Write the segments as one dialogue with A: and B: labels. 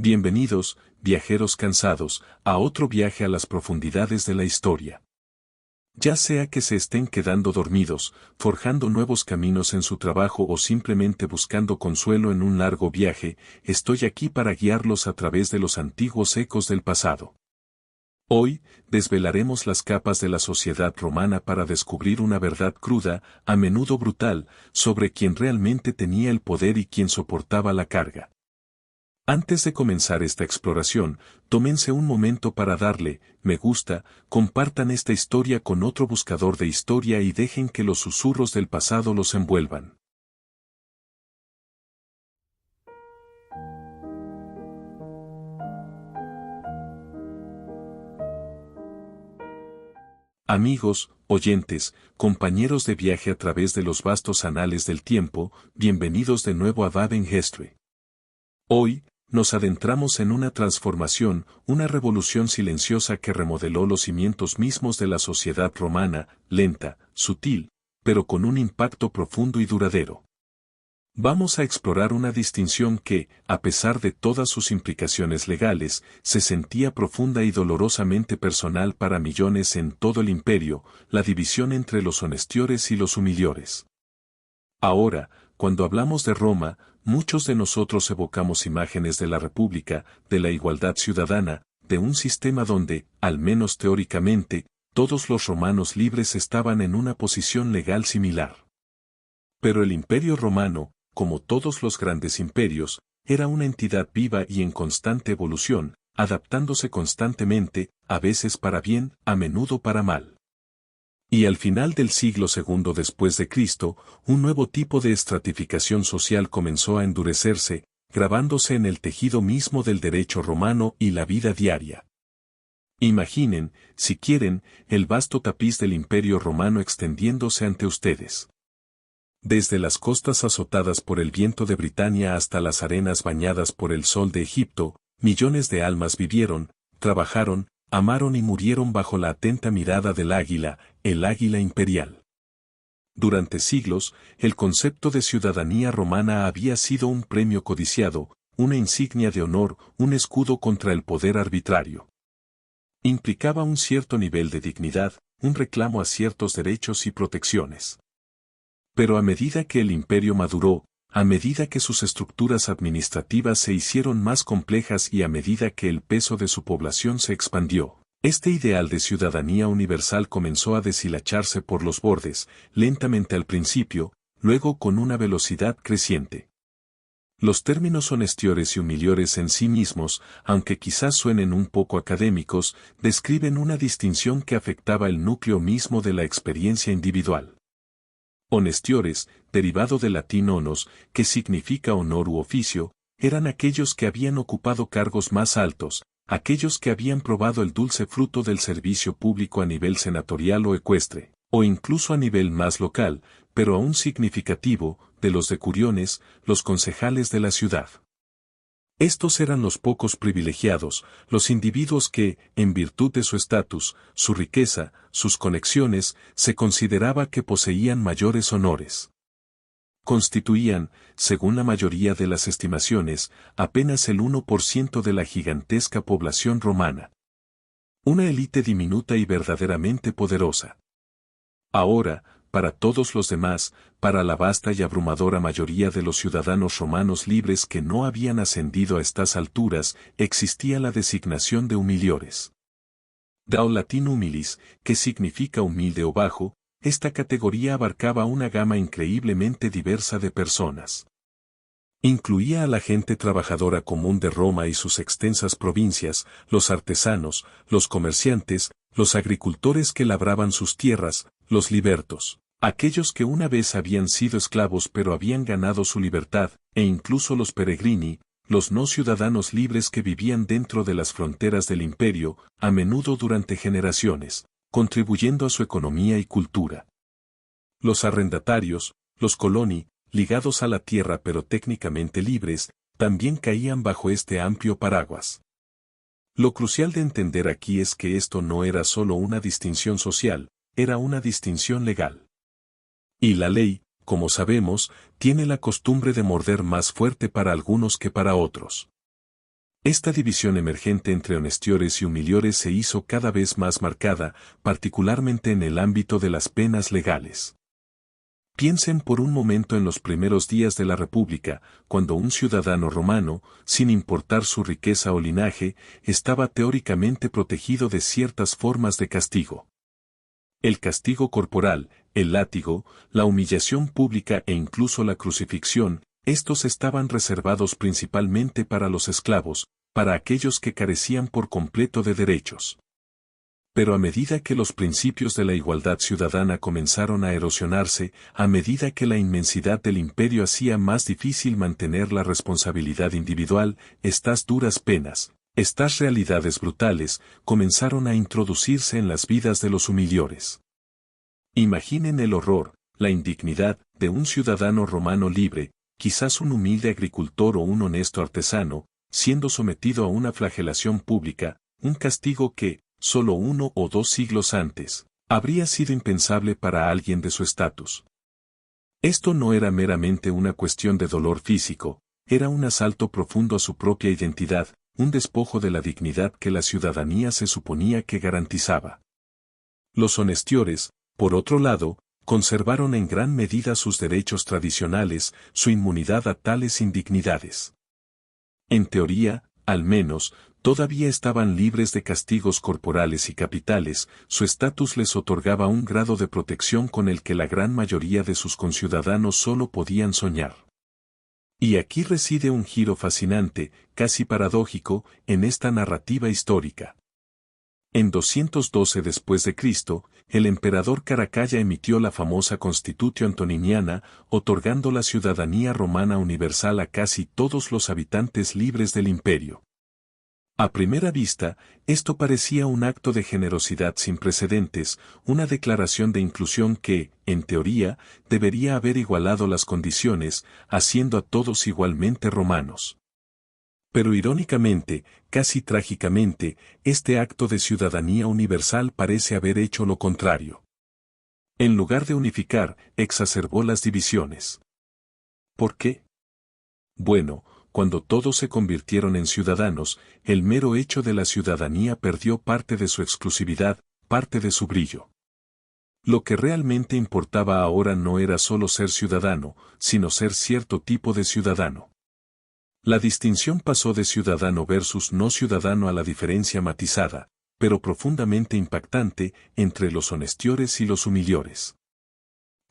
A: Bienvenidos, viajeros cansados, a otro viaje a las profundidades de la historia. Ya sea que se estén quedando dormidos, forjando nuevos caminos en su trabajo o simplemente buscando consuelo en un largo viaje, estoy aquí para guiarlos a través de los antiguos ecos del pasado. Hoy, desvelaremos las capas de la sociedad romana para descubrir una verdad cruda, a menudo brutal, sobre quién realmente tenía el poder y quién soportaba la carga. Antes de comenzar esta exploración, tómense un momento para darle, me gusta, compartan esta historia con otro buscador de historia y dejen que los susurros del pasado los envuelvan. Amigos, oyentes, compañeros de viaje a través de los vastos anales del tiempo, bienvenidos de nuevo a Baden History. Hoy, nos adentramos en una transformación, una revolución silenciosa que remodeló los cimientos mismos de la sociedad romana, lenta, sutil, pero con un impacto profundo y duradero. Vamos a explorar una distinción que, a pesar de todas sus implicaciones legales, se sentía profunda y dolorosamente personal para millones en todo el imperio, la división entre los honestiores y los humilores. Ahora, cuando hablamos de Roma, muchos de nosotros evocamos imágenes de la República, de la igualdad ciudadana, de un sistema donde, al menos teóricamente, todos los romanos libres estaban en una posición legal similar. Pero el Imperio Romano, como todos los grandes imperios, era una entidad viva y en constante evolución, adaptándose constantemente, a veces para bien, a menudo para mal. Y al final del siglo II después de Cristo, un nuevo tipo de estratificación social comenzó a endurecerse, grabándose en el tejido mismo del derecho romano y la vida diaria. Imaginen, si quieren, el vasto tapiz del Imperio Romano extendiéndose ante ustedes. Desde las costas azotadas por el viento de Britania hasta las arenas bañadas por el sol de Egipto, millones de almas vivieron, trabajaron, amaron y murieron bajo la atenta mirada del águila, el águila imperial. Durante siglos, el concepto de ciudadanía romana había sido un premio codiciado, una insignia de honor, un escudo contra el poder arbitrario. Implicaba un cierto nivel de dignidad, un reclamo a ciertos derechos y protecciones. Pero a medida que el imperio maduró, a medida que sus estructuras administrativas se hicieron más complejas y a medida que el peso de su población se expandió, este ideal de ciudadanía universal comenzó a deshilacharse por los bordes, lentamente al principio, luego con una velocidad creciente. Los términos honestiores y humiliores en sí mismos, aunque quizás suenen un poco académicos, describen una distinción que afectaba el núcleo mismo de la experiencia individual. Honestiores, derivado del latín honus, que significa honor u oficio, eran aquellos que habían ocupado cargos más altos, aquellos que habían probado el dulce fruto del servicio público a nivel senatorial o ecuestre, o incluso a nivel más local, pero aún significativo, de los decuriones, los concejales de la ciudad. Estos eran los pocos privilegiados, los individuos que, en virtud de su estatus, su riqueza, sus conexiones, se consideraba que poseían mayores honores. Constituían, según la mayoría de las estimaciones, apenas el 1% de la gigantesca población romana. Una élite diminuta y verdaderamente poderosa. Ahora, para todos los demás, para la vasta y abrumadora mayoría de los ciudadanos romanos libres que no habían ascendido a estas alturas, existía la designación de humiliores. Dao latín humilis, que significa humilde o bajo, esta categoría abarcaba una gama increíblemente diversa de personas. Incluía a la gente trabajadora común de Roma y sus extensas provincias, los artesanos, los comerciantes, los agricultores que labraban sus tierras, los libertos, aquellos que una vez habían sido esclavos pero habían ganado su libertad, e incluso los peregrini, los no ciudadanos libres que vivían dentro de las fronteras del imperio, a menudo durante generaciones, contribuyendo a su economía y cultura. Los arrendatarios, los coloni, ligados a la tierra pero técnicamente libres, también caían bajo este amplio paraguas. Lo crucial de entender aquí es que esto no era solo una distinción social, era una distinción legal. Y la ley, como sabemos, tiene la costumbre de morder más fuerte para algunos que para otros. Esta división emergente entre honestiores y humiliores se hizo cada vez más marcada, particularmente en el ámbito de las penas legales. Piensen por un momento en los primeros días de la República, cuando un ciudadano romano, sin importar su riqueza o linaje, estaba teóricamente protegido de ciertas formas de castigo. El castigo corporal, el látigo, la humillación pública e incluso la crucifixión, estos estaban reservados principalmente para los esclavos, para aquellos que carecían por completo de derechos. Pero a medida que los principios de la igualdad ciudadana comenzaron a erosionarse, a medida que la inmensidad del imperio hacía más difícil mantener la responsabilidad individual, estas duras penas, estas realidades brutales, comenzaron a introducirse en las vidas de los humiliores. Imaginen el horror, la indignidad de un ciudadano romano libre, quizás un humilde agricultor o un honesto artesano, siendo sometido a una flagelación pública, un castigo que, solo 1 o 2 siglos antes, habría sido impensable para alguien de su estatus. Esto no era meramente una cuestión de dolor físico, era un asalto profundo a su propia identidad, un despojo de la dignidad que la ciudadanía se suponía que garantizaba. Los honestiores, por otro lado, conservaron en gran medida sus derechos tradicionales, su inmunidad a tales indignidades. En teoría, al menos, todavía estaban libres de castigos corporales y capitales, su estatus les otorgaba un grado de protección con el que la gran mayoría de sus conciudadanos solo podían soñar. Y aquí reside un giro fascinante, casi paradójico, en esta narrativa histórica. En 212 después de Cristo, el emperador Caracalla emitió la famosa Constitutio Antoniniana, otorgando la ciudadanía romana universal a casi todos los habitantes libres del imperio. A primera vista, esto parecía un acto de generosidad sin precedentes, una declaración de inclusión que, en teoría, debería haber igualado las condiciones, haciendo a todos igualmente romanos. Pero irónicamente, casi trágicamente, este acto de ciudadanía universal parece haber hecho lo contrario. En lugar de unificar, exacerbó las divisiones. ¿Por qué? Bueno, cuando todos se convirtieron en ciudadanos, el mero hecho de la ciudadanía perdió parte de su exclusividad, parte de su brillo. Lo que realmente importaba ahora no era solo ser ciudadano, sino ser cierto tipo de ciudadano. La distinción pasó de ciudadano versus no ciudadano a la diferencia matizada, pero profundamente impactante, entre los honestiores y los humiliores.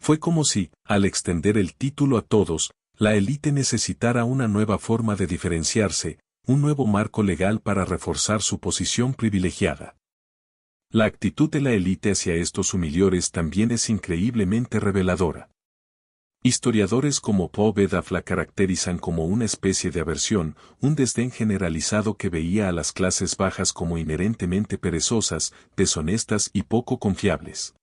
A: Fue como si, al extender el título a todos, la élite necesitara una nueva forma de diferenciarse, un nuevo marco legal para reforzar su posición privilegiada. La actitud de la élite hacia estos humiliores también es increíblemente reveladora. Historiadores como Povedaf la caracterizan como una especie de aversión, un desdén generalizado que veía a las clases bajas como inherentemente perezosas, deshonestas y poco confiables.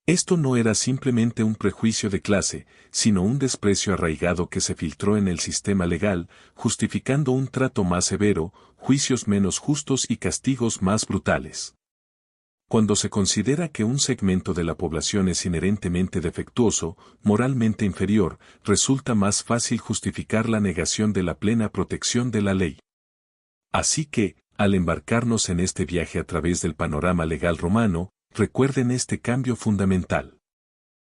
A: Esto no era simplemente un prejuicio de clase, sino un desprecio arraigado que se filtró en el sistema legal, justificando un trato más severo, juicios menos justos y castigos más brutales. Cuando se considera que un segmento de la población es inherentemente defectuoso, moralmente inferior, resulta más fácil justificar la negación de la plena protección de la ley. Así que, al embarcarnos en este viaje a través del panorama legal romano, recuerden este cambio fundamental.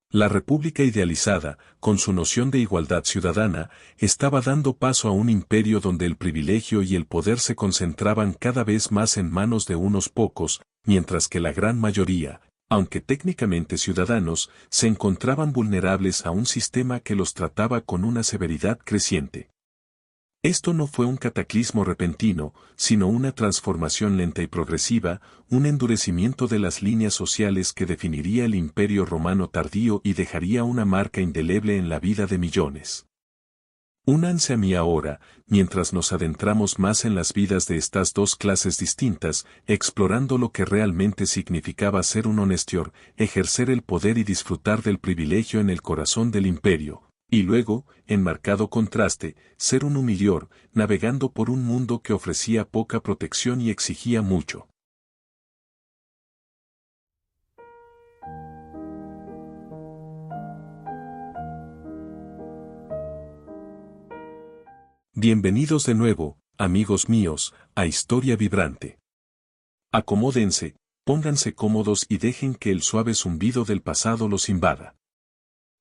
A: La república idealizada, con su noción de igualdad ciudadana, estaba dando paso a un imperio donde el privilegio y el poder se concentraban cada vez más en manos de unos pocos, mientras que la gran mayoría, aunque técnicamente ciudadanos, se encontraban vulnerables a un sistema que los trataba con una severidad creciente. Esto no fue un cataclismo repentino, sino una transformación lenta y progresiva, un endurecimiento de las líneas sociales que definiría el imperio romano tardío y dejaría una marca indeleble en la vida de millones. Únanse a mí ahora, mientras nos adentramos más en las vidas de estas dos clases distintas, explorando lo que realmente significaba ser un honestior, ejercer el poder y disfrutar del privilegio en el corazón del imperio. Y luego, en marcado contraste, ser un humilior, navegando por un mundo que ofrecía poca protección y exigía mucho. Bienvenidos de nuevo, amigos míos, a Historia Vibrante. Acomódense, pónganse cómodos y dejen que el suave zumbido del pasado los invada.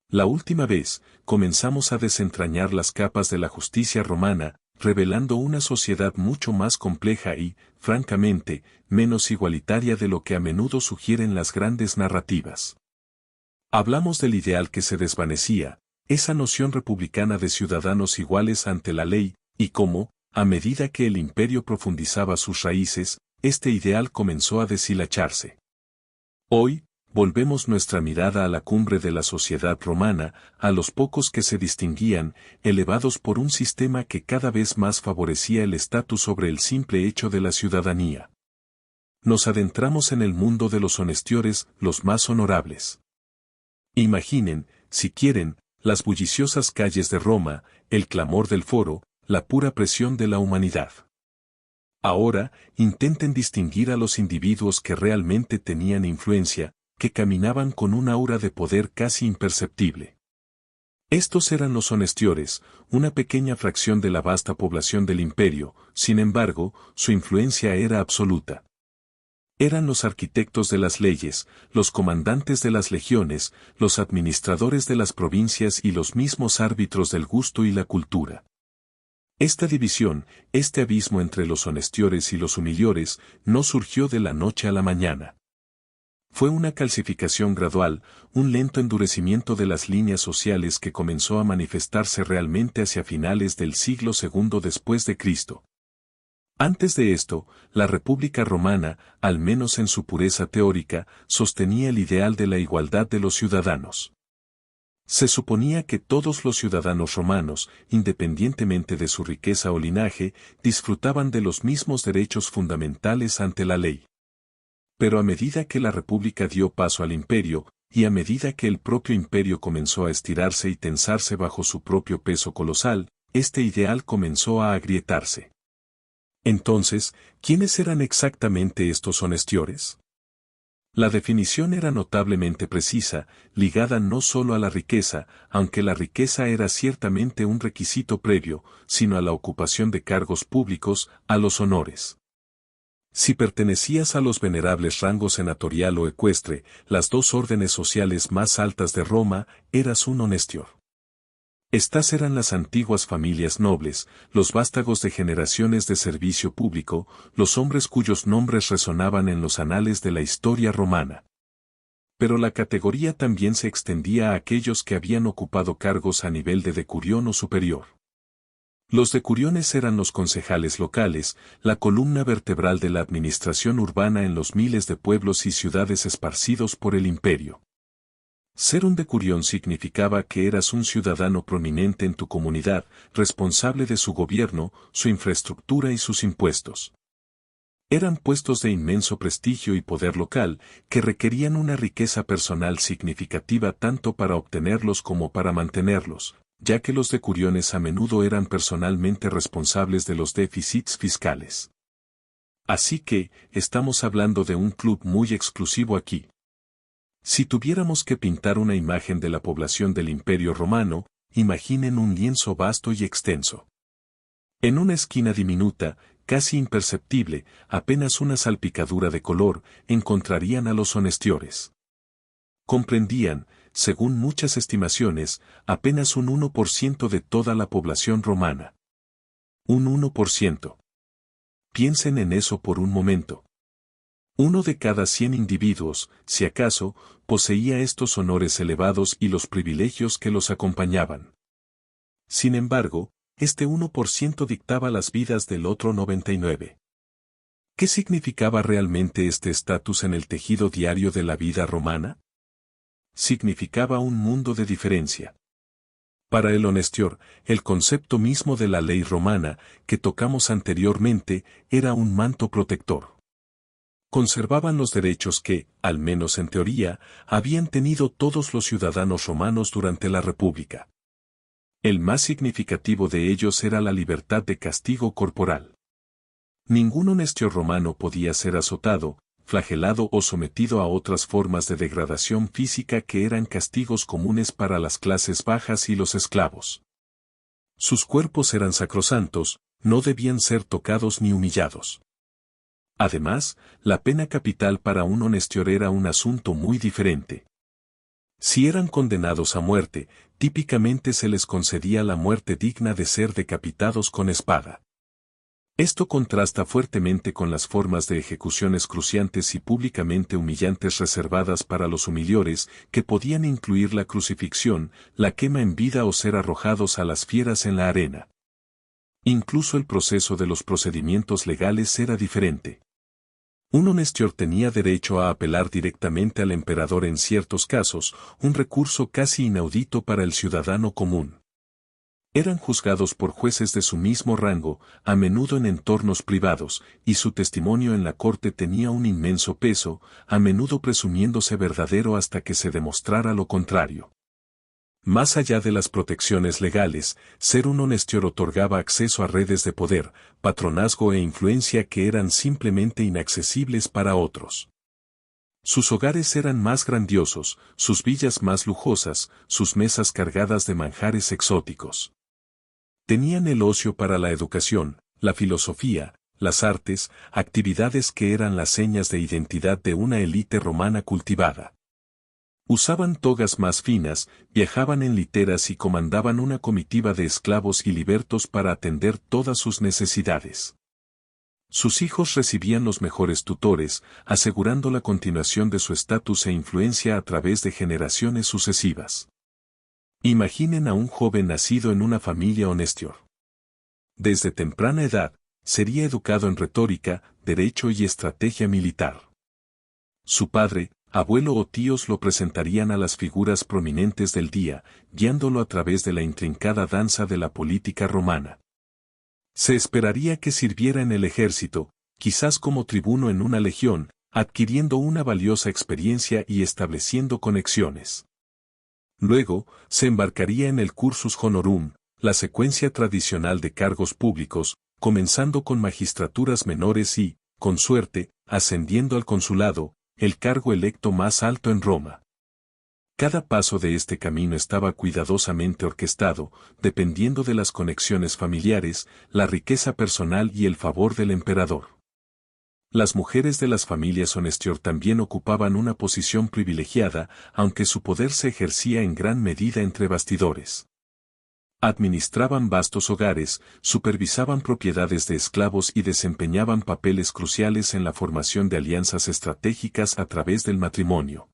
A: La última vez, comenzamos a desentrañar las capas de la justicia romana, revelando una sociedad mucho más compleja y, francamente, menos igualitaria de lo que a menudo sugieren las grandes narrativas. Hablamos del ideal que se desvanecía, esa noción republicana de ciudadanos iguales ante la ley, y cómo, a medida que el imperio profundizaba sus raíces, este ideal comenzó a deshilacharse. Hoy, volvemos nuestra mirada a la cumbre de la sociedad romana, a los pocos que se distinguían, elevados por un sistema que cada vez más favorecía el estatus sobre el simple hecho de la ciudadanía. Nos adentramos en el mundo de los honestiores, los más honorables. Imaginen, si quieren, las bulliciosas calles de Roma, el clamor del foro, la pura presión de la humanidad. Ahora, intenten distinguir a los individuos que realmente tenían influencia, que caminaban con un aura de poder casi imperceptible. Estos eran los honestiores, una pequeña fracción de la vasta población del imperio, sin embargo, su influencia era absoluta. Eran los arquitectos de las leyes, los comandantes de las legiones, los administradores de las provincias y los mismos árbitros del gusto y la cultura. Esta división, este abismo entre los honestiores y los humilores, no surgió de la noche a la mañana. Fue una calcificación gradual, un lento endurecimiento de las líneas sociales que comenzó a manifestarse realmente hacia finales del siglo II después de Cristo. Antes de esto, la República Romana, al menos en su pureza teórica, sostenía el ideal de la igualdad de los ciudadanos. Se suponía que todos los ciudadanos romanos, independientemente de su riqueza o linaje, disfrutaban de los mismos derechos fundamentales ante la ley. Pero a medida que la República dio paso al imperio, y a medida que el propio imperio comenzó a estirarse y tensarse bajo su propio peso colosal, este ideal comenzó a agrietarse. Entonces, ¿quiénes eran exactamente estos honestiores? La definición era notablemente precisa, ligada no solo a la riqueza, aunque la riqueza era ciertamente un requisito previo, sino a la ocupación de cargos públicos, a los honores. Si pertenecías a los venerables rangos senatorial o ecuestre, las dos órdenes sociales más altas de Roma, eras un honestior. Estas eran las antiguas familias nobles, los vástagos de generaciones de servicio público, los hombres cuyos nombres resonaban en los anales de la historia romana. Pero la categoría también se extendía a aquellos que habían ocupado cargos a nivel de decurión o superior. Los decuriones eran los concejales locales, la columna vertebral de la administración urbana en los miles de pueblos y ciudades esparcidos por el imperio. Ser un decurión significaba que eras un ciudadano prominente en tu comunidad, responsable de su gobierno, su infraestructura y sus impuestos. Eran puestos de inmenso prestigio y poder local, que requerían una riqueza personal significativa tanto para obtenerlos como para mantenerlos, ya que los decuriones a menudo eran personalmente responsables de los déficits fiscales. Así que, estamos hablando de un club muy exclusivo aquí. Si tuviéramos que pintar una imagen de la población del Imperio Romano, imaginen un lienzo vasto y extenso. En una esquina diminuta, casi imperceptible, apenas una salpicadura de color, encontrarían a los honestiores. Comprendían, según muchas estimaciones, apenas un 1% de toda la población romana. Un 1%. Piensen en eso por un momento. 1 de cada 100 individuos, si acaso, poseía estos honores elevados y los privilegios que los acompañaban. Sin embargo, este 1% dictaba las vidas del otro 99%. ¿Qué significaba realmente este estatus en el tejido diario de la vida romana? Significaba un mundo de diferencia. Para el honestior, el concepto mismo de la ley romana, que tocamos anteriormente, era un manto protector. Conservaban los derechos que, al menos en teoría, habían tenido todos los ciudadanos romanos durante la República. El más significativo de ellos era la libertad de castigo corporal. Ningún honestior romano podía ser azotado, flagelado o sometido a otras formas de degradación física que eran castigos comunes para las clases bajas y los esclavos. Sus cuerpos eran sacrosantos, no debían ser tocados ni humillados. Además, la pena capital para un honestior era un asunto muy diferente. Si eran condenados a muerte, típicamente se les concedía la muerte digna de ser decapitados con espada. Esto contrasta fuertemente con las formas de ejecuciones cruciantes y públicamente humillantes reservadas para los humilladores, que podían incluir la crucifixión, la quema en vida o ser arrojados a las fieras en la arena. Incluso el proceso de los procedimientos legales era diferente. Un honestior tenía derecho a apelar directamente al emperador en ciertos casos, un recurso casi inaudito para el ciudadano común. Eran juzgados por jueces de su mismo rango, a menudo en entornos privados, y su testimonio en la corte tenía un inmenso peso, a menudo presumiéndose verdadero hasta que se demostrara lo contrario. Más allá de las protecciones legales, ser un honestior otorgaba acceso a redes de poder, patronazgo e influencia que eran simplemente inaccesibles para otros. Sus hogares eran más grandiosos, sus villas más lujosas, sus mesas cargadas de manjares exóticos. Tenían el ocio para la educación, la filosofía, las artes, actividades que eran las señas de identidad de una élite romana cultivada. Usaban togas más finas, viajaban en literas y comandaban una comitiva de esclavos y libertos para atender todas sus necesidades. Sus hijos recibían los mejores tutores, asegurando la continuación de su estatus e influencia a través de generaciones sucesivas. Imaginen a un joven nacido en una familia honestior. Desde temprana edad, sería educado en retórica, derecho y estrategia militar. Su padre, abuelo o tíos lo presentarían a las figuras prominentes del día, guiándolo a través de la intrincada danza de la política romana. Se esperaría que sirviera en el ejército, quizás como tribuno en una legión, adquiriendo una valiosa experiencia y estableciendo conexiones. Luego, se embarcaría en el cursus honorum, la secuencia tradicional de cargos públicos, comenzando con magistraturas menores y, con suerte, ascendiendo al consulado, el cargo electo más alto en Roma. Cada paso de este camino estaba cuidadosamente orquestado, dependiendo de las conexiones familiares, la riqueza personal y el favor del emperador. Las mujeres de las familias honestior también ocupaban una posición privilegiada, aunque su poder se ejercía en gran medida entre bastidores. Administraban vastos hogares, supervisaban propiedades de esclavos y desempeñaban papeles cruciales en la formación de alianzas estratégicas a través del matrimonio.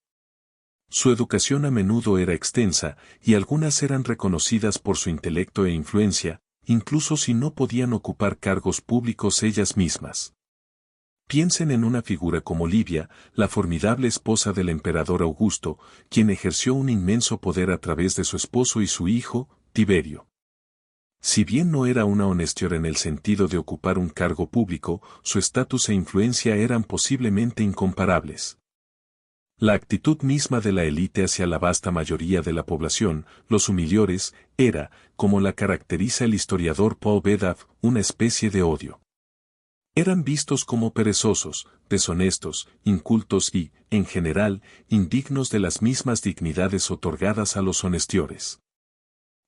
A: Su educación a menudo era extensa, y algunas eran reconocidas por su intelecto e influencia, incluso si no podían ocupar cargos públicos ellas mismas. Piensen en una figura como Livia, la formidable esposa del emperador Augusto, quien ejerció un inmenso poder a través de su esposo y su hijo, Tiberio. Si bien no era una honestior en el sentido de ocupar un cargo público, su estatus e influencia eran posiblemente incomparables. La actitud misma de la élite hacia la vasta mayoría de la población, los humilladores, era, como la caracteriza el historiador Paul Bedaf, una especie de odio. Eran vistos como perezosos, deshonestos, incultos y, en general, indignos de las mismas dignidades otorgadas a los honestiores.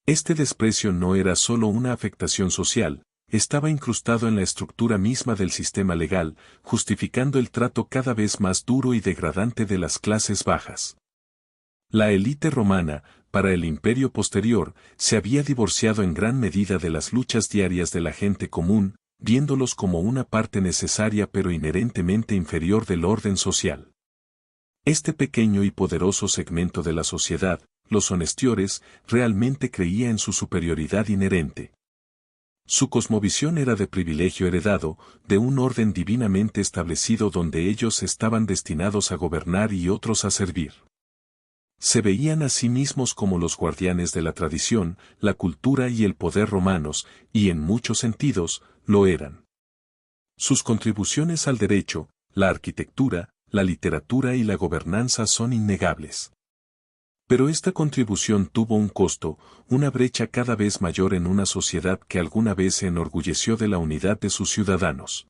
A: Este desprecio no era solo una afectación social, estaba incrustado en la estructura misma del sistema legal, justificando el trato cada vez más duro y degradante de las clases bajas. La élite romana, para el imperio posterior, se había divorciado en gran medida de las luchas diarias de la gente común, viéndolos como una parte necesaria pero inherentemente inferior del orden social. Este pequeño y poderoso segmento de la sociedad, los honestiores, realmente creía en su superioridad inherente. Su cosmovisión era de privilegio heredado, de un orden divinamente establecido donde ellos estaban destinados a gobernar y otros a servir. Se veían a sí mismos como los guardianes de la tradición, la cultura y el poder romanos, y en muchos sentidos, lo eran. Sus contribuciones al derecho, la arquitectura, la literatura y la gobernanza son innegables. Pero esta contribución tuvo un costo, una brecha cada vez mayor en una sociedad que alguna vez se enorgulleció de la unidad de sus ciudadanos.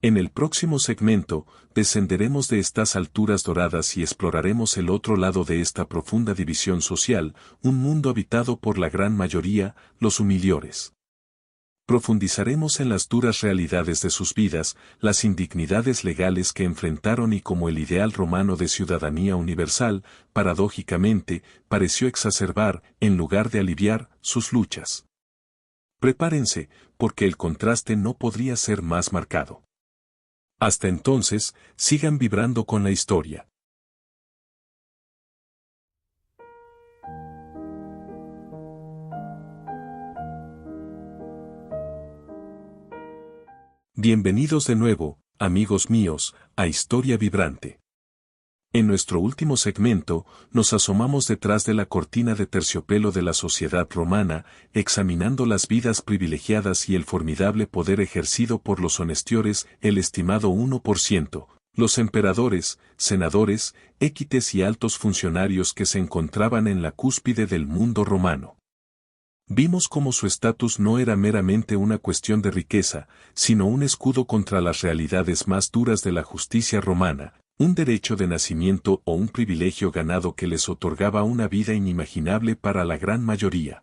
A: En el próximo segmento, descenderemos de estas alturas doradas y exploraremos el otro lado de esta profunda división social, un mundo habitado por la gran mayoría, los humilladores. Profundizaremos en las duras realidades de sus vidas, las indignidades legales que enfrentaron y cómo el ideal romano de ciudadanía universal, paradójicamente, pareció exacerbar, en lugar de aliviar, sus luchas. Prepárense, porque el contraste no podría ser más marcado. Hasta entonces, sigan vibrando con la historia. Bienvenidos de nuevo, amigos míos, a Historia Vibrante. En nuestro último segmento, nos asomamos detrás de la cortina de terciopelo de la sociedad romana, examinando las vidas privilegiadas y el formidable poder ejercido por los honestiores, el estimado 1%, los emperadores, senadores, equites y altos funcionarios que se encontraban en la cúspide del mundo romano. Vimos cómo su estatus no era meramente una cuestión de riqueza, sino un escudo contra las realidades más duras de la justicia romana, un derecho de nacimiento o un privilegio ganado que les otorgaba una vida inimaginable para la gran mayoría.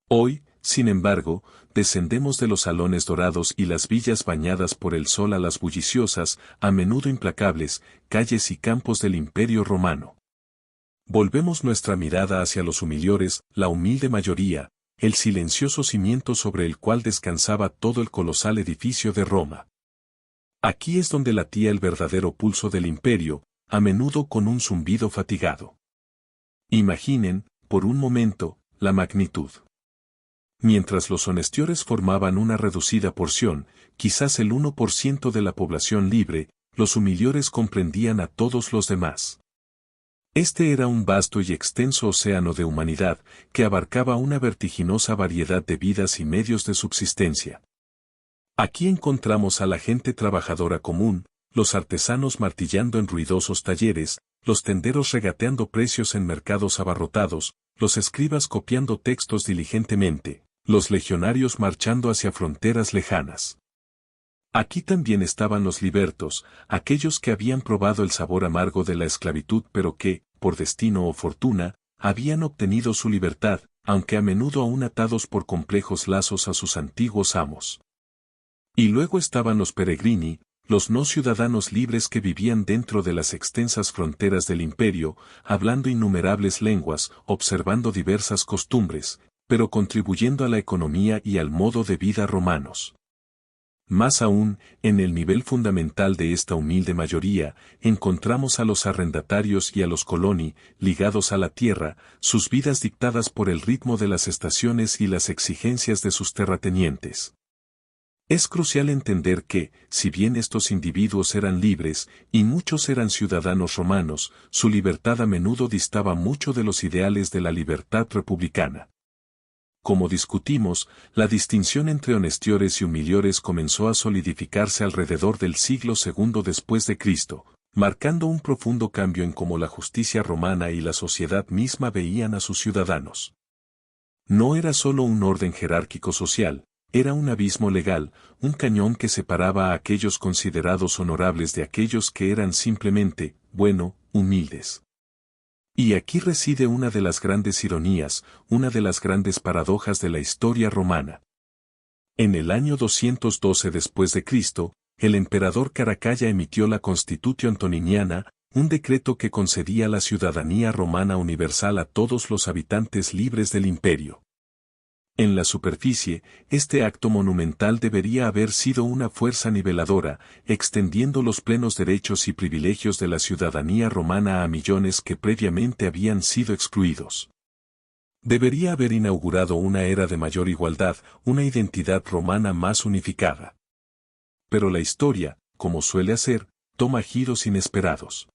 A: Hoy, sin embargo, descendemos de los salones dorados y las villas bañadas por el sol a las bulliciosas, a menudo implacables, calles y campos del Imperio Romano. Volvemos nuestra mirada hacia los humilores, la humilde mayoría, el silencioso cimiento sobre el cual descansaba todo el colosal edificio de Roma. Aquí es donde latía el verdadero pulso del imperio, a menudo con un zumbido fatigado. Imaginen, por un momento, la magnitud. Mientras los honestiores formaban una reducida porción, quizás el 1% de la población libre, los humilores comprendían a todos los demás. Este era un vasto y extenso océano de humanidad, que abarcaba una vertiginosa variedad de vidas y medios de subsistencia. Aquí encontramos a la gente trabajadora común, los artesanos martillando en ruidosos talleres, los tenderos regateando precios en mercados abarrotados, los escribas copiando textos diligentemente, los legionarios marchando hacia fronteras lejanas. Aquí también estaban los libertos, aquellos que habían probado el sabor amargo de la esclavitud pero que, por destino o fortuna, habían obtenido su libertad, aunque a menudo aún atados por complejos lazos a sus antiguos amos. Y luego estaban los peregrini, los no ciudadanos libres que vivían dentro de las extensas fronteras del imperio, hablando innumerables lenguas, observando diversas costumbres, pero contribuyendo a la economía y al modo de vida romanos. Más aún, en el nivel fundamental de esta humilde mayoría, encontramos a los arrendatarios y a los coloni, ligados a la tierra, sus vidas dictadas por el ritmo de las estaciones y las exigencias de sus terratenientes. Es crucial entender que, si bien estos individuos eran libres, y muchos eran ciudadanos romanos, su libertad a menudo distaba mucho de los ideales de la libertad republicana. Como discutimos, la distinción entre honestiores y humilores comenzó a solidificarse alrededor del siglo II después de Cristo, marcando un profundo cambio en cómo la justicia romana y la sociedad misma veían a sus ciudadanos. No era solo un orden jerárquico social, era un abismo legal, un cañón que separaba a aquellos considerados honorables de aquellos que eran simplemente, humildes. Y aquí reside una de las grandes ironías, una de las grandes paradojas de la historia romana. En el año 212 después de Cristo, el emperador Caracalla emitió la Constitutio Antoniniana, un decreto que concedía la ciudadanía romana universal a todos los habitantes libres del imperio. En la superficie, este acto monumental debería haber sido una fuerza niveladora, extendiendo los plenos derechos y privilegios de la ciudadanía romana a millones que previamente habían sido excluidos. Debería haber inaugurado una era de mayor igualdad, una identidad romana más unificada. Pero la historia, como suele hacer, toma giros inesperados.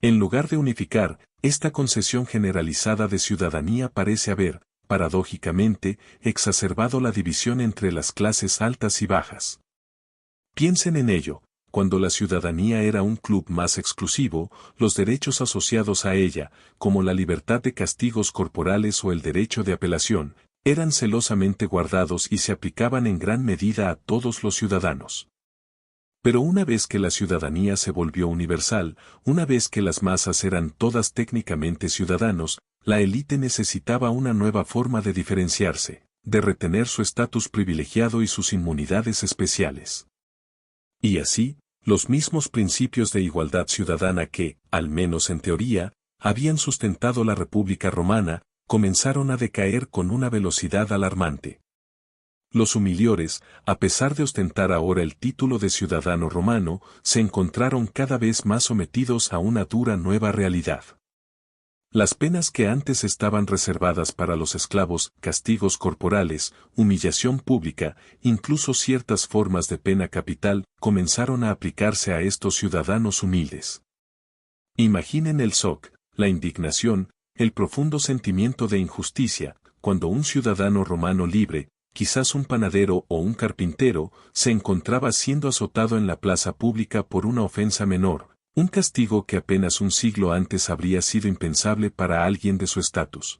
A: En lugar de unificar, esta concesión generalizada de ciudadanía parece haber, paradójicamente, exacerbado la división entre las clases altas y bajas. Piensen en ello, cuando la ciudadanía era un club más exclusivo, los derechos asociados a ella, como la libertad de castigos corporales o el derecho de apelación, eran celosamente guardados y se aplicaban en gran medida a todos los ciudadanos. Pero una vez que la ciudadanía se volvió universal, una vez que las masas eran todas técnicamente ciudadanos, la élite necesitaba una nueva forma de diferenciarse. de retener su estatus privilegiado y sus inmunidades especiales. Y así, los mismos principios de igualdad ciudadana que, al menos en teoría, habían sustentado la República Romana, comenzaron a decaer con una velocidad alarmante. Los humiliores, a pesar de ostentar ahora el título de ciudadano romano, se encontraron cada vez más sometidos a una dura nueva realidad. Las penas que antes estaban reservadas para los esclavos, castigos corporales, humillación pública, incluso ciertas formas de pena capital, comenzaron a aplicarse a estos ciudadanos humildes. Imaginen el shock, la indignación, el profundo sentimiento de injusticia, cuando un ciudadano romano libre, quizás un panadero o un carpintero, se encontraba siendo azotado en la plaza pública por una ofensa menor, un castigo que apenas un siglo antes habría sido impensable para alguien de su estatus.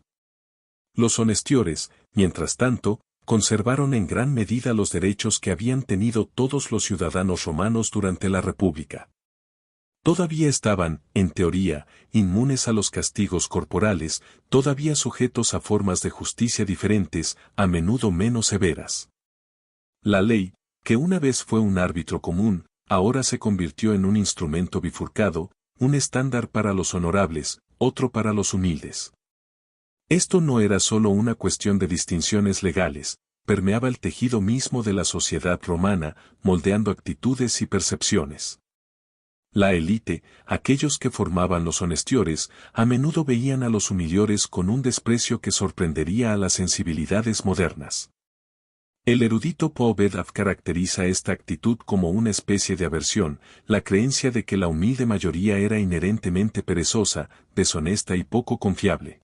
A: Los honestiores, mientras tanto, conservaron en gran medida los derechos que habían tenido todos los ciudadanos romanos durante la República. Todavía estaban, en teoría, inmunes a los castigos corporales, todavía sujetos a formas de justicia diferentes, a menudo menos severas. La ley, que una vez fue un árbitro común, ahora se convirtió en un instrumento bifurcado, un estándar para los honorables, otro para los humildes. Esto no era solo una cuestión de distinciones legales, permeaba el tejido mismo de la sociedad romana, moldeando actitudes y percepciones. La élite, aquellos que formaban los honestiores, a menudo veían a los humilores con un desprecio que sorprendería a las sensibilidades modernas. El erudito Paul Bedaf caracteriza esta actitud como una especie de aversión, la creencia de que la humilde mayoría era inherentemente perezosa, deshonesta y poco confiable.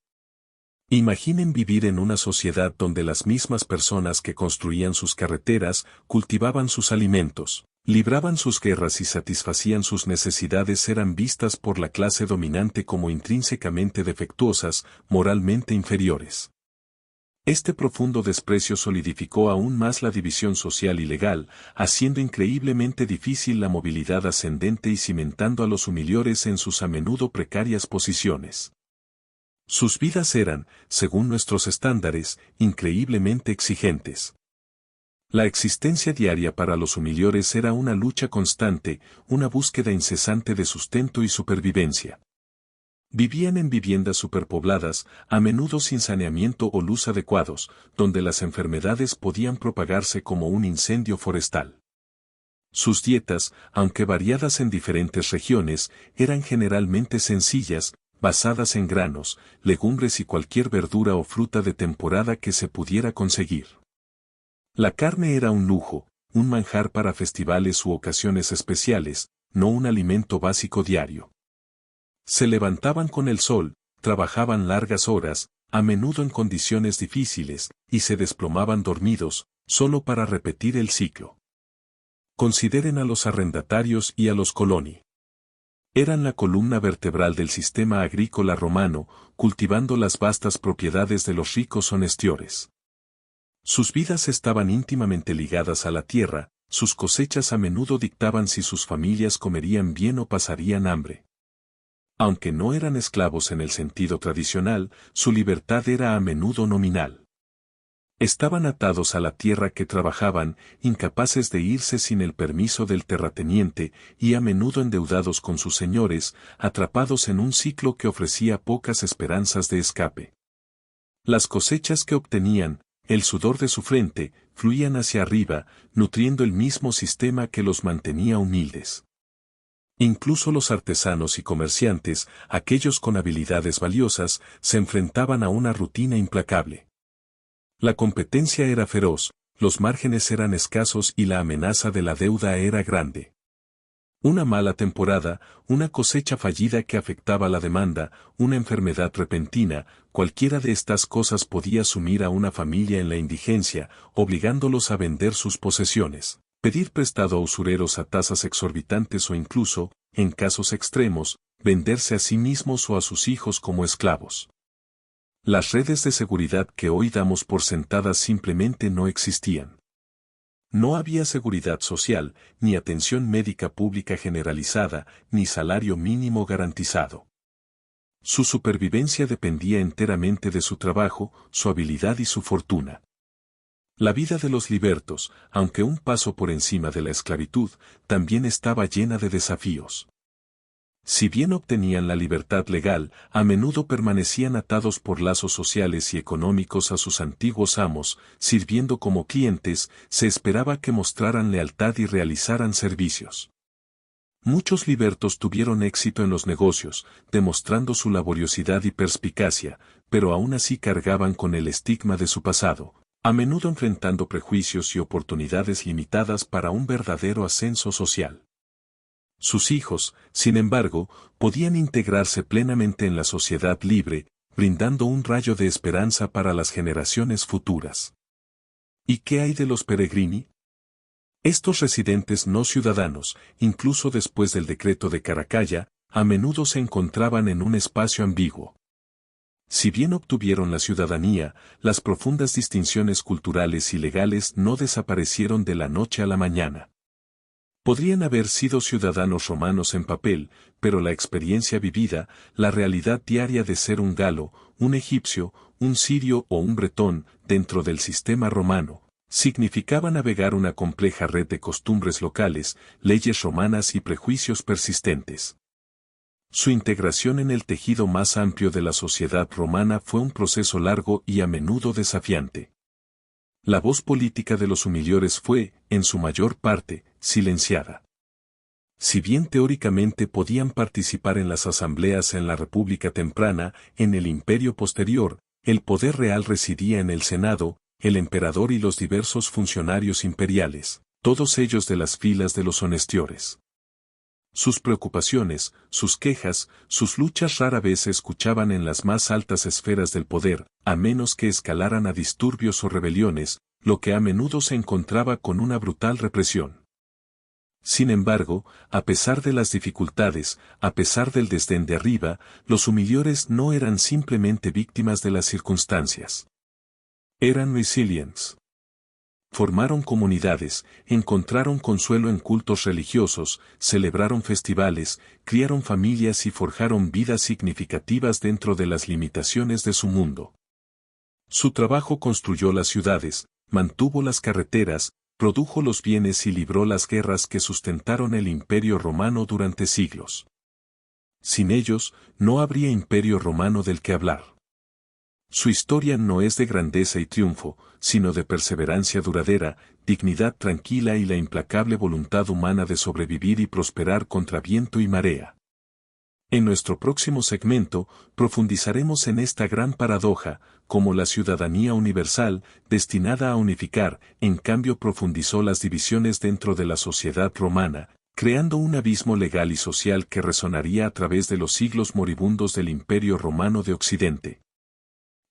A: Imaginen vivir en una sociedad donde las mismas personas que construían sus carreteras, cultivaban sus alimentos, libraban sus guerras y satisfacían sus necesidades eran vistas por la clase dominante como intrínsecamente defectuosas, moralmente inferiores. Este profundo desprecio solidificó aún más la división social y legal, haciendo increíblemente difícil la movilidad ascendente y cimentando a los humilores en sus a menudo precarias posiciones. Sus vidas eran, según nuestros estándares, increíblemente exigentes. La existencia diaria para los humilores era una lucha constante, una búsqueda incesante de sustento y supervivencia. Vivían en viviendas superpobladas, a menudo sin saneamiento o luz adecuados, donde las enfermedades podían propagarse como un incendio forestal. Sus dietas, aunque variadas en diferentes regiones, eran generalmente sencillas, basadas en granos, legumbres y cualquier verdura o fruta de temporada que se pudiera conseguir. La carne era un lujo, un manjar para festivales u ocasiones especiales, no un alimento básico diario. Se levantaban con el sol, trabajaban largas horas, a menudo en condiciones difíciles, y se desplomaban dormidos, solo para repetir el ciclo. Consideren a los arrendatarios y a los coloni. Eran la columna vertebral del sistema agrícola romano, cultivando las vastas propiedades de los ricos honestiores. Sus vidas estaban íntimamente ligadas a la tierra, sus cosechas a menudo dictaban si sus familias comerían bien o pasarían hambre. Aunque no eran esclavos en el sentido tradicional, su libertad era a menudo nominal. Estaban atados a la tierra que trabajaban, incapaces de irse sin el permiso del terrateniente, y a menudo endeudados con sus señores, atrapados en un ciclo que ofrecía pocas esperanzas de escape. Las cosechas que obtenían, el sudor de su frente, fluían hacia arriba, nutriendo el mismo sistema que los mantenía humildes. Incluso los artesanos y comerciantes, aquellos con habilidades valiosas, se enfrentaban a una rutina implacable. La competencia era feroz, los márgenes eran escasos y la amenaza de la deuda era grande. Una mala temporada, una cosecha fallida que afectaba la demanda, una enfermedad repentina, cualquiera de estas cosas podía sumir a una familia en la indigencia, obligándolos a vender sus posesiones, pedir prestado a usureros a tasas exorbitantes o incluso, en casos extremos, venderse a sí mismos o a sus hijos como esclavos. Las redes de seguridad que hoy damos por sentadas simplemente no existían. No había seguridad social, ni atención médica pública generalizada, ni salario mínimo garantizado. Su supervivencia dependía enteramente de su trabajo, su habilidad y su fortuna. La vida de los libertos, aunque un paso por encima de la esclavitud, también estaba llena de desafíos. Si bien obtenían la libertad legal, a menudo permanecían atados por lazos sociales y económicos a sus antiguos amos, sirviendo como clientes, se esperaba que mostraran lealtad y realizaran servicios. Muchos libertos tuvieron éxito en los negocios, demostrando su laboriosidad y perspicacia, pero aún así cargaban con el estigma de su pasado, a menudo enfrentando prejuicios y oportunidades limitadas para un verdadero ascenso social. Sus hijos, sin embargo, podían integrarse plenamente en la sociedad libre, brindando un rayo de esperanza para las generaciones futuras. ¿Y qué hay de los peregrini? Estos residentes no ciudadanos, incluso después del decreto de Caracalla, a menudo se encontraban en un espacio ambiguo. Si bien obtuvieron la ciudadanía, las profundas distinciones culturales y legales no desaparecieron de la noche a la mañana. Podrían haber sido ciudadanos romanos en papel, pero la experiencia vivida, la realidad diaria de ser un galo, un egipcio, un sirio o un bretón dentro del sistema romano, significaba navegar una compleja red de costumbres locales, leyes romanas y prejuicios persistentes. Su integración en el tejido más amplio de la sociedad romana fue un proceso largo y a menudo desafiante. La voz política de los humiliores fue, en su mayor parte, silenciada. Si bien teóricamente podían participar en las asambleas en la República temprana, en el Imperio posterior, el poder real residía en el Senado, el emperador y los diversos funcionarios imperiales, todos ellos de las filas de los honestiores. Sus preocupaciones, sus quejas, sus luchas rara vez se escuchaban en las más altas esferas del poder, a menos que escalaran a disturbios o rebeliones, lo que a menudo se encontraba con una brutal represión. Sin embargo, a pesar de las dificultades, a pesar del desdén de arriba, los humiliores no eran simplemente víctimas de las circunstancias. Eran resilientes. Formaron comunidades, encontraron consuelo en cultos religiosos, celebraron festivales, criaron familias y forjaron vidas significativas dentro de las limitaciones de su mundo. Su trabajo construyó las ciudades, mantuvo las carreteras, produjo los bienes y libró las guerras que sustentaron el Imperio Romano durante siglos. Sin ellos, no habría Imperio Romano del que hablar. Su historia no es de grandeza y triunfo, sino de perseverancia duradera, dignidad tranquila y la implacable voluntad humana de sobrevivir y prosperar contra viento y marea. En nuestro próximo segmento, profundizaremos en esta gran paradoja, cómo la ciudadanía universal, destinada a unificar, en cambio profundizó las divisiones dentro de la sociedad romana, creando un abismo legal y social que resonaría a través de los siglos moribundos del Imperio Romano de Occidente.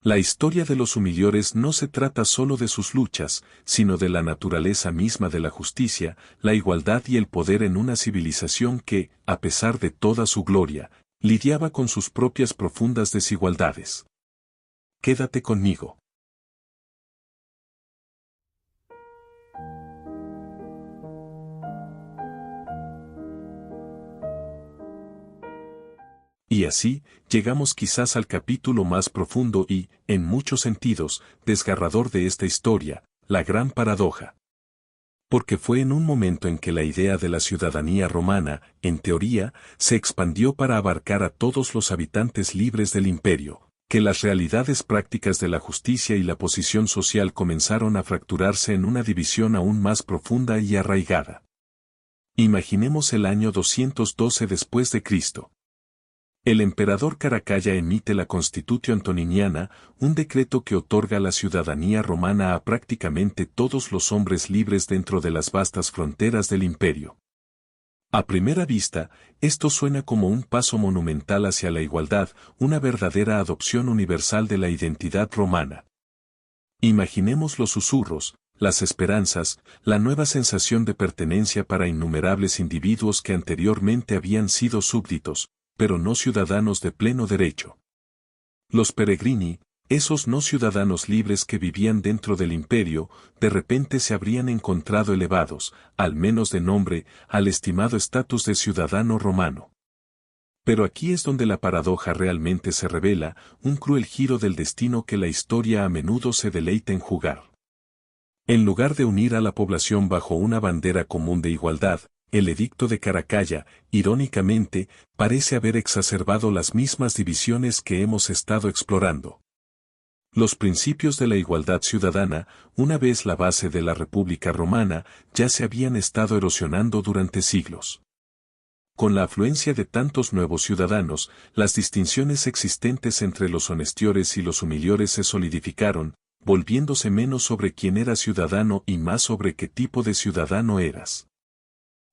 A: La historia de los humiliores no se trata solo de sus luchas, sino de la naturaleza misma de la justicia, la igualdad y el poder en una civilización que, a pesar de toda su gloria, lidiaba con sus propias profundas desigualdades. Quédate conmigo. Y así, llegamos quizás al capítulo más profundo y, en muchos sentidos, desgarrador de esta historia, la gran paradoja. Porque fue en un momento en que la idea de la ciudadanía romana, en teoría, se expandió para abarcar a todos los habitantes libres del imperio, que las realidades prácticas de la justicia y la posición social comenzaron a fracturarse en una división aún más profunda y arraigada. Imaginemos el año 212 después de Cristo. El emperador Caracalla emite la Constitutio Antoniniana, un decreto que otorga la ciudadanía romana a prácticamente todos los hombres libres dentro de las vastas fronteras del imperio. A primera vista, esto suena como un paso monumental hacia la igualdad, una verdadera adopción universal de la identidad romana. Imaginemos los susurros, las esperanzas, la nueva sensación de pertenencia para innumerables individuos que anteriormente habían sido súbditos, pero no ciudadanos de pleno derecho. Los peregrini, esos no ciudadanos libres que vivían dentro del imperio, de repente se habrían encontrado elevados, al menos de nombre, al estimado estatus de ciudadano romano. Pero aquí es donde la paradoja realmente se revela, un cruel giro del destino que la historia a menudo se deleita en jugar. En lugar de unir a la población bajo una bandera común de igualdad, el Edicto de Caracalla, irónicamente, parece haber exacerbado las mismas divisiones que hemos estado explorando. Los principios de la igualdad ciudadana, una vez la base de la República Romana, ya se habían estado erosionando durante siglos. Con la afluencia de tantos nuevos ciudadanos, las distinciones existentes entre los honestiores y los humiliores se solidificaron, volviéndose menos sobre quién era ciudadano y más sobre qué tipo de ciudadano eras.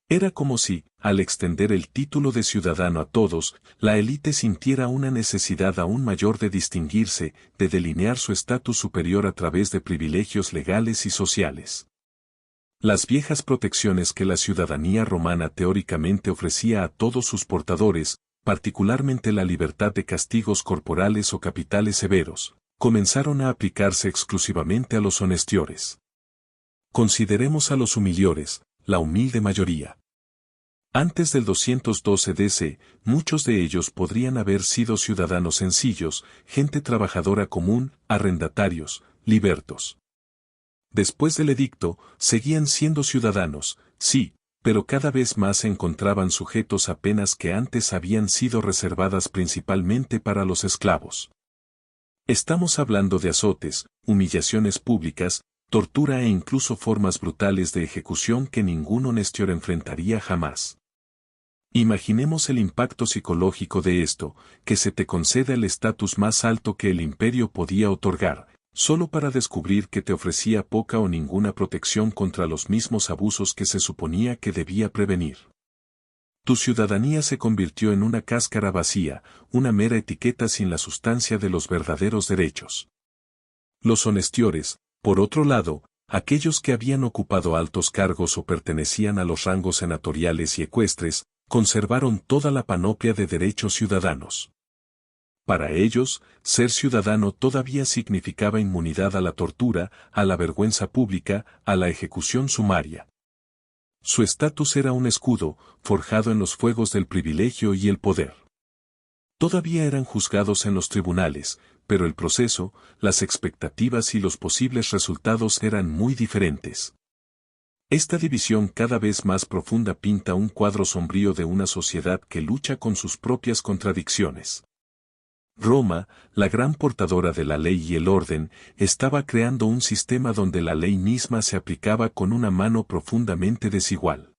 A: Era como si, al extender el título de ciudadano a todos, la élite sintiera una necesidad aún mayor de distinguirse, de delinear su estatus superior a través de privilegios legales y sociales. Las viejas protecciones que la ciudadanía romana teóricamente ofrecía a todos sus portadores, particularmente la libertad de castigos corporales o capitales severos, comenzaron a aplicarse exclusivamente a los honestiores. Consideremos a los humiliores, la humilde mayoría. Antes del 212 DC, muchos de ellos podrían haber sido ciudadanos sencillos, gente trabajadora común, arrendatarios, libertos. Después del edicto, seguían siendo ciudadanos, sí, pero cada vez más se encontraban sujetos a penas que antes habían sido reservadas principalmente para los esclavos. Estamos hablando de azotes, humillaciones públicas, tortura e incluso formas brutales de ejecución que ningún honestior enfrentaría jamás. Imaginemos el impacto psicológico de esto, que se te conceda el estatus más alto que el imperio podía otorgar, solo para descubrir que te ofrecía poca o ninguna protección contra los mismos abusos que se suponía que debía prevenir. Tu ciudadanía se convirtió en una cáscara vacía, una mera etiqueta sin la sustancia de los verdaderos derechos. Los honestiores, por otro lado, aquellos que habían ocupado altos cargos o pertenecían a los rangos senatoriales y ecuestres, conservaron toda la panoplia de derechos ciudadanos. Para ellos, ser ciudadano todavía significaba inmunidad a la tortura, a la vergüenza pública, a la ejecución sumaria. Su estatus era un escudo, forjado en los fuegos del privilegio y el poder. Todavía eran juzgados en los tribunales, pero el proceso, las expectativas y los posibles resultados eran muy diferentes. Esta división cada vez más profunda pinta un cuadro sombrío de una sociedad que lucha con sus propias contradicciones. Roma, la gran portadora de la ley y el orden, estaba creando un sistema donde la ley misma se aplicaba con una mano profundamente desigual.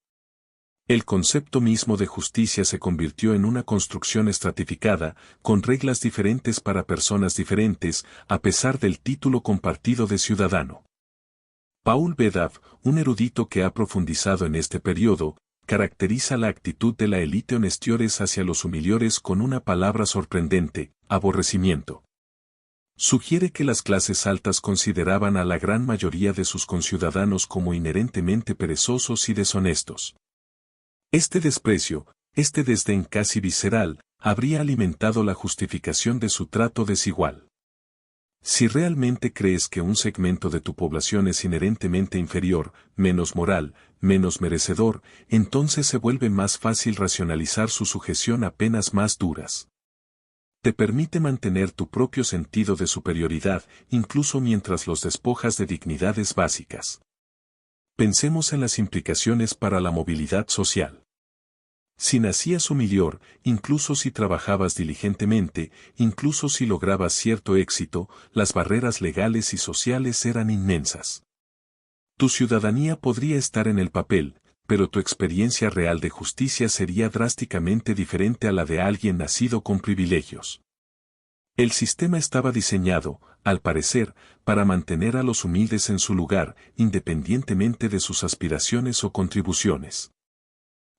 A: El concepto mismo de justicia se convirtió en una construcción estratificada, con reglas diferentes para personas diferentes, a pesar del título compartido de ciudadano. Paul Bedav, un erudito que ha profundizado en este periodo, caracteriza la actitud de la élite honestiores hacia los humiliores con una palabra sorprendente: aborrecimiento. Sugiere que las clases altas consideraban a la gran mayoría de sus conciudadanos como inherentemente perezosos y deshonestos. Este desprecio, este desdén casi visceral, habría alimentado la justificación de su trato desigual. Si realmente crees que un segmento de tu población es inherentemente inferior, menos moral, menos merecedor, entonces se vuelve más fácil racionalizar su sujeción a penas más duras. Te permite mantener tu propio sentido de superioridad, incluso mientras los despojas de dignidades básicas. Pensemos en las implicaciones para la movilidad social. Si nacías humilior, incluso si trabajabas diligentemente, incluso si lograbas cierto éxito, las barreras legales y sociales eran inmensas. Tu ciudadanía podría estar en el papel, pero tu experiencia real de justicia sería drásticamente diferente a la de alguien nacido con privilegios. El sistema estaba diseñado, al parecer, para mantener a los humildes en su lugar, independientemente de sus aspiraciones o contribuciones.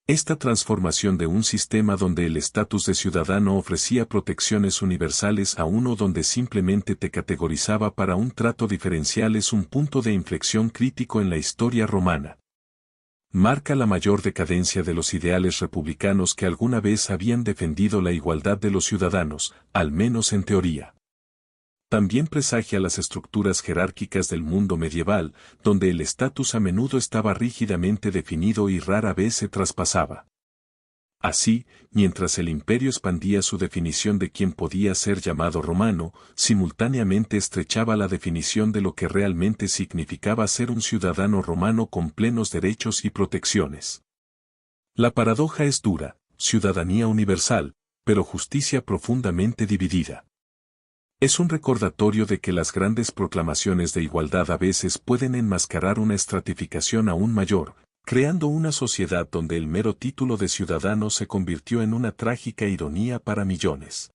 A: Esta transformación de un sistema donde el estatus de ciudadano ofrecía protecciones universales a uno donde simplemente te categorizaba para un trato diferencial es un punto de inflexión crítico en la historia romana. Marca la mayor decadencia de los ideales republicanos que alguna vez habían defendido la igualdad de los ciudadanos, al menos en teoría. También presagia las estructuras jerárquicas del mundo medieval, donde el estatus a menudo estaba rígidamente definido y rara vez se traspasaba. Así, mientras el imperio expandía su definición de quién podía ser llamado romano, simultáneamente estrechaba la definición de lo que realmente significaba ser un ciudadano romano con plenos derechos y protecciones. La paradoja es dura, ciudadanía universal, pero justicia profundamente dividida. Es un recordatorio de que las grandes proclamaciones de igualdad a veces pueden enmascarar una estratificación aún mayor, creando una sociedad donde el mero título de ciudadano se convirtió en una trágica ironía para millones.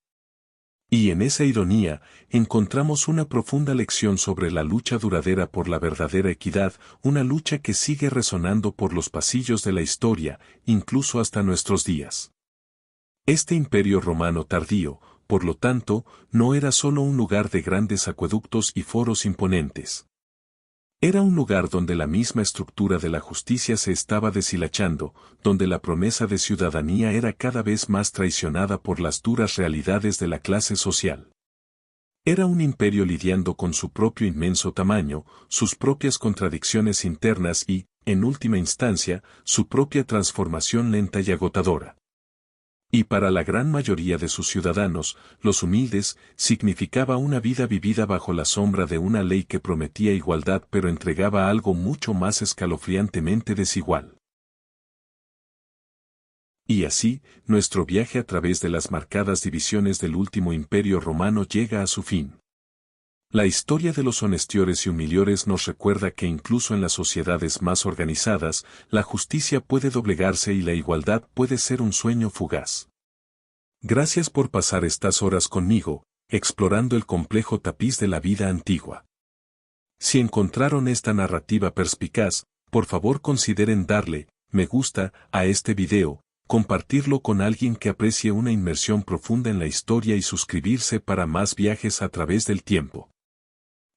A: Y en esa ironía, encontramos una profunda lección sobre la lucha duradera por la verdadera equidad, una lucha que sigue resonando por los pasillos de la historia, incluso hasta nuestros días. Este imperio romano tardío, por lo tanto, no era solo un lugar de grandes acueductos y foros imponentes. Era un lugar donde la misma estructura de la justicia se estaba deshilachando, donde la promesa de ciudadanía era cada vez más traicionada por las duras realidades de la clase social. Era un imperio lidiando con su propio inmenso tamaño, sus propias contradicciones internas y, en última instancia, su propia transformación lenta y agotadora. Y para la gran mayoría de sus ciudadanos, los humildes, significaba una vida vivida bajo la sombra de una ley que prometía igualdad pero entregaba algo mucho más escalofriantemente desigual. Y así, nuestro viaje a través de las marcadas divisiones del último imperio romano llega a su fin. La historia de los honestiores y humiliores nos recuerda que incluso en las sociedades más organizadas, la justicia puede doblegarse y la igualdad puede ser un sueño fugaz. Gracias por pasar estas horas conmigo, explorando el complejo tapiz de la vida antigua. Si encontraron esta narrativa perspicaz, por favor consideren darle me gusta a este video, compartirlo con alguien que aprecie una inmersión profunda en la historia y suscribirse para más viajes a través del tiempo.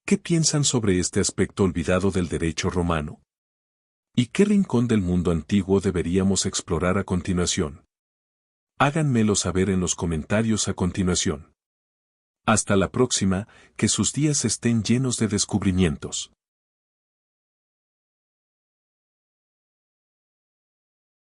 A: ¿Qué piensan sobre este aspecto olvidado del derecho romano? ¿Y qué rincón del mundo antiguo deberíamos explorar a continuación? Háganmelo saber en los comentarios a continuación. Hasta la próxima, que sus días estén llenos de descubrimientos.